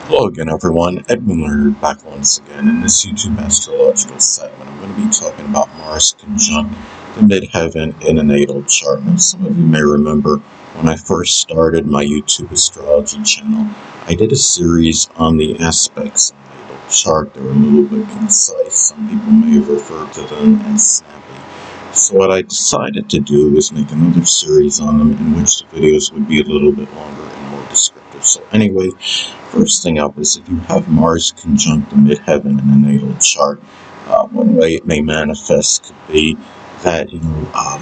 Hello again, everyone. Edwin Leonard back once again. In this YouTube astrological segment, I'm going to be talking about Mars conjunct the midheaven in a natal chart. Now, some of you may remember when I first started my YouTube astrology channel, I did a series on the aspects of the natal chart. They were a little bit concise. Some people may have referred to them as snappy. So what I decided to do was make another series on them in which the videos would be a little bit longer and more descriptive. So anyway, first thing up is if you have Mars conjunct the midheaven in a natal chart, one way it may manifest could be that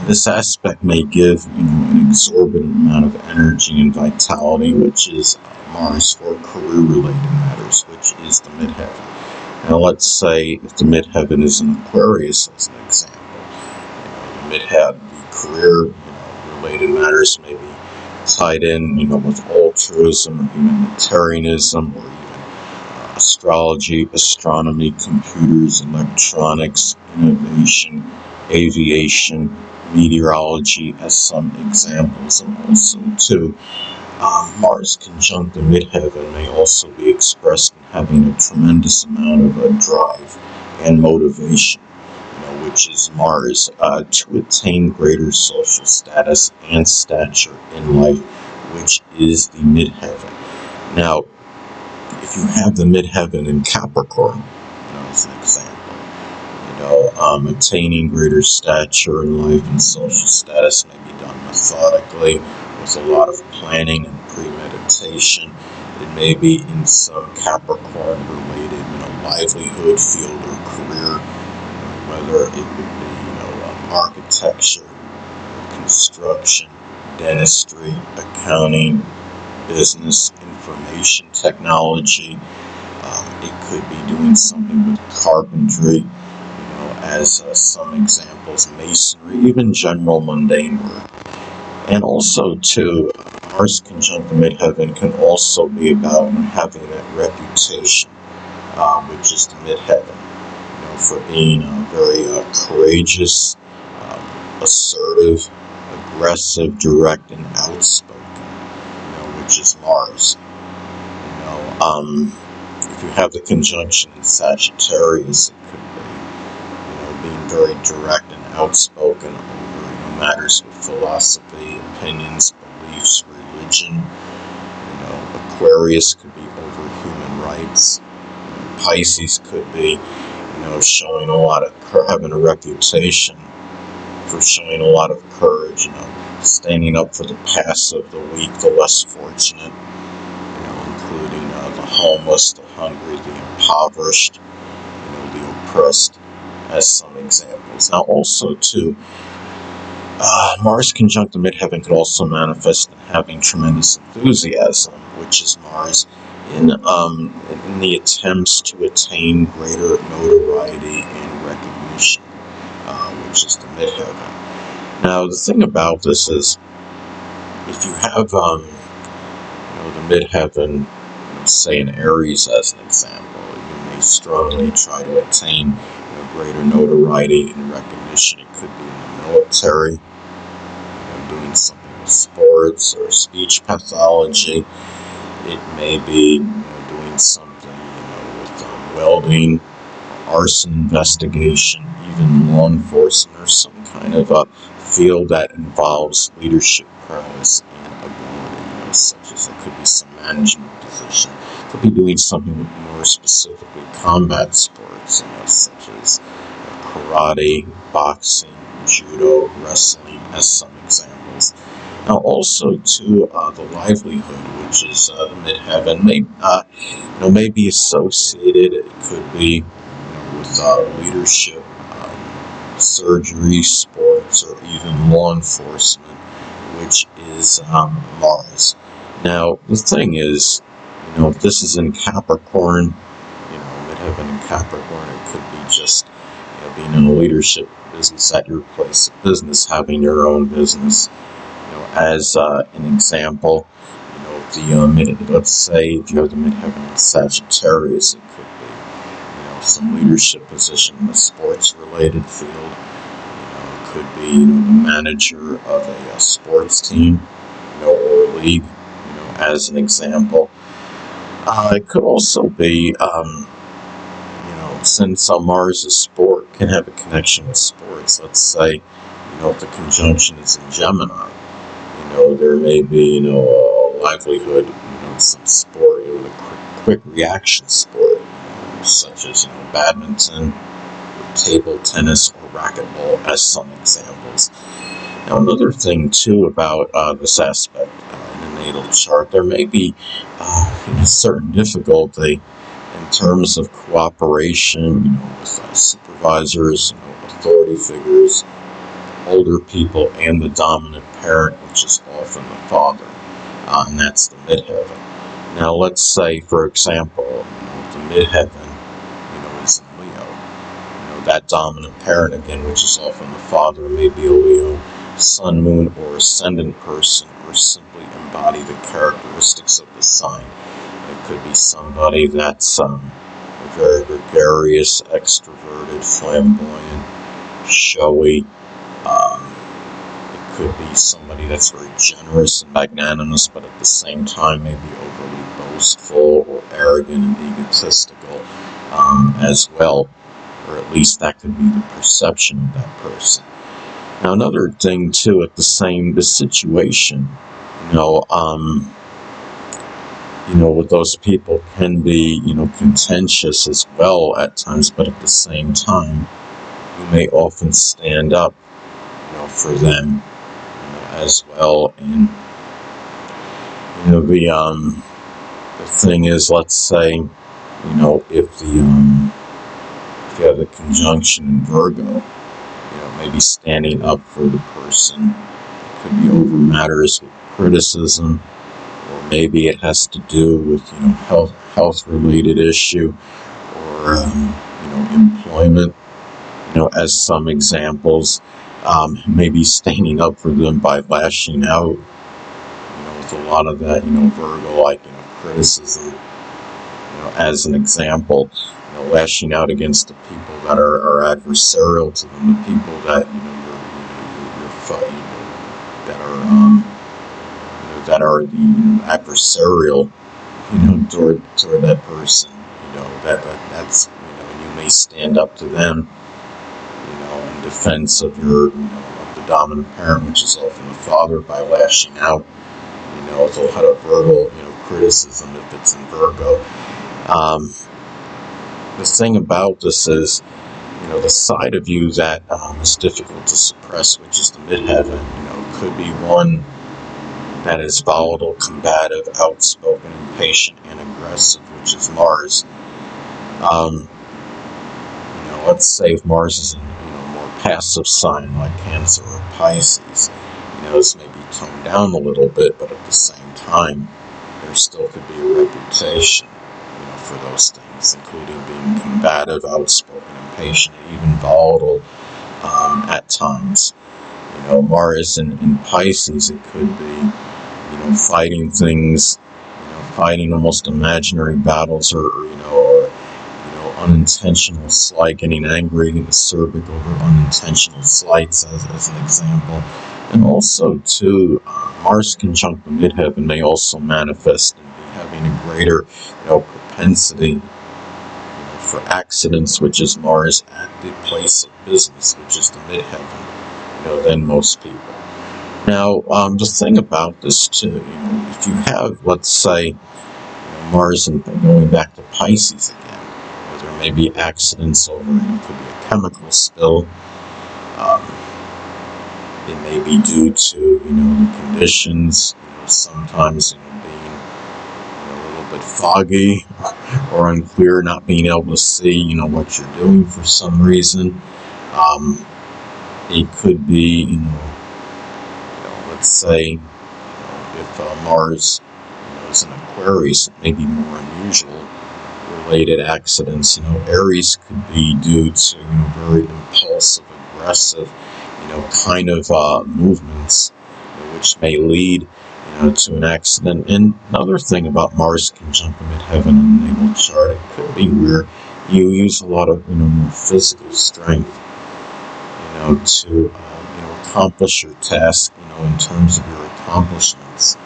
this aspect may give an exorbitant amount of energy and vitality, which is Mars for career-related matters, which is the midheaven. Now, let's say if the midheaven is in Aquarius, as an example, the midheaven, the career-related matters may be tied in, with altruism or humanitarianism or even astrology, astronomy, computers, electronics, innovation, aviation, meteorology as some examples. And also, too, Mars conjunct the midheaven may also be expressed in having a tremendous amount of drive and motivation, which is Mars, to attain greater social status and stature in life, which is the midheaven. Now, if you have the midheaven in Capricorn, as an example, attaining greater stature in life and social status may be done methodically with a lot of planning and premeditation. It may be in some Capricorn-related, livelihood field or career, whether it would be, architecture, construction, dentistry, accounting, business, information technology. It could be doing something with carpentry, as some examples, masonry, even general mundane work. And also, too, Mars conjunct the midheaven can also be about having that reputation, which is the midheaven, for being very courageous, assertive, aggressive, direct, and outspoken, which is Mars. If you have the conjunction in Sagittarius, it could be, being very direct and outspoken over, matters with philosophy, opinions, beliefs, religion. Aquarius could be over human rights. Pisces could be, showing a lot of, having a reputation for showing a lot of courage, standing up for the passive, the weak, the less fortunate, including the homeless, the hungry, the impoverished, the oppressed, as some examples. Now, also, too, Mars conjunct the midheaven could also manifest in having tremendous enthusiasm, which is Mars in the attempts to attain greater notoriety and recognition, which is the midheaven. Now, the thing about this is, if you have, the midheaven, say in Aries as an example, you may strongly try to attain greater notoriety and recognition. It could be in the military, doing something with sports or speech pathology. It may be doing something with welding, arson investigation, even law enforcement, or some kind of a field that involves leadership prowess and ability, such as it could be some management position. It could be doing something with more specifically combat sports, such as karate, boxing, judo, wrestling, as some examples. Now, also to the livelihood, which is the midheaven, may be associated. It could be with leadership, surgery, sports, or even law enforcement, which is Mars. Now, the thing is, if this is in Capricorn, midheaven in Capricorn, it could be just being in a leadership business at your place of business, having your own business. As an example, let's say if you have the midheaven in Sagittarius, it could be, some leadership position in a sports-related field. It could be, the manager of a sports team, or league, as an example. It could also be, since Mars is sport, can have a connection with sports. Let's say, if the conjunction is in Gemini, there may be, a livelihood, some sport, a quick reaction sport, such as, badminton, table tennis, or racquetball, as some examples. Now, another thing, too, about this aspect in the natal chart, there may be a certain difficulty in terms of cooperation, with supervisors, authority figures, older people, and the dominant parent, which is often the father, and that's the midheaven. Now, let's say, for example, the midheaven, is in Leo. That dominant parent, again, which is often the father, may be a Leo, sun, moon, or ascendant person, or simply embody the characteristics of the sign. It could be somebody that's very gregarious, extroverted, flamboyant, showy. It could be somebody that's very generous and magnanimous, but at the same time maybe overly boastful or arrogant and egotistical as well. Or at least that could be the perception of that person. Now, another thing too, the situation, with those people can be, contentious as well at times, but at the same time, you may often stand up, for them, as well. And, the thing is, let's say, if you have a conjunction in Virgo, maybe standing up for the person. It could be over matters with criticism, or maybe it has to do with, health related issue, or, employment, as some examples. Maybe standing up for them by lashing out, with a lot of that, Virgo-like, criticism, as an example, lashing out against the people that are adversarial to them, the people that that are the adversarial, toward that person, that's and you may stand up to them, in defense of of the dominant parent, which is often the father, by lashing out, with a lot of verbal, criticism if it's in Virgo. The thing about this is, the side of you that is difficult to suppress, which is the midheaven, could be one that is volatile, combative, outspoken, impatient, and aggressive, which is Mars. Let's say if Mars is in a more passive sign like Cancer or Pisces, this may be toned down a little bit, but at the same time, there still could be a reputation, for those things, including being combative, outspoken, impatient, and even volatile at times. Mars in Pisces, it could be, fighting things, fighting almost imaginary battles, or unintentional slight, getting angry and acerbic over unintentional slights, as an example. And also, too, Mars conjunct the midheaven may also manifest in having a greater, propensity, for accidents, which is Mars at the place of business, which is the midheaven, than most people. Now, the thing about this too, if you have, let's say, Mars and going back to Pisces again, there may be accidents over, it could be a chemical spill. It may be due to, the conditions, sometimes, being a little bit foggy or unclear, not being able to see, what you're doing for some reason. It could be, let's say, if Mars, is in Aquarius, it may be more unusual related accidents. Aries could be due to, very impulsive, aggressive, kind of movements, which may lead, to an accident. And another thing about Mars conjunct the midheaven in the natal chart, it could be where you use a lot of, more physical strength, to, accomplish your task, in terms of your accomplishments,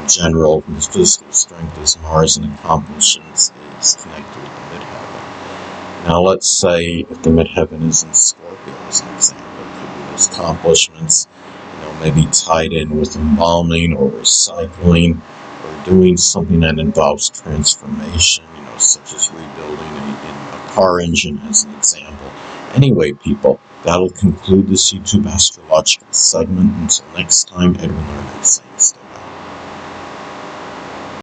general, his physical strength is Mars, and accomplishments is connected with the midheaven. Now, let's say if the midheaven is in Scorpio, as an example, it could be those accomplishments, maybe tied in with embalming or recycling or doing something that involves transformation, such as rebuilding a car engine, as an example. Anyway, people, that'll conclude this YouTube astrological segment. Until next time, Edwin Leonard saying stay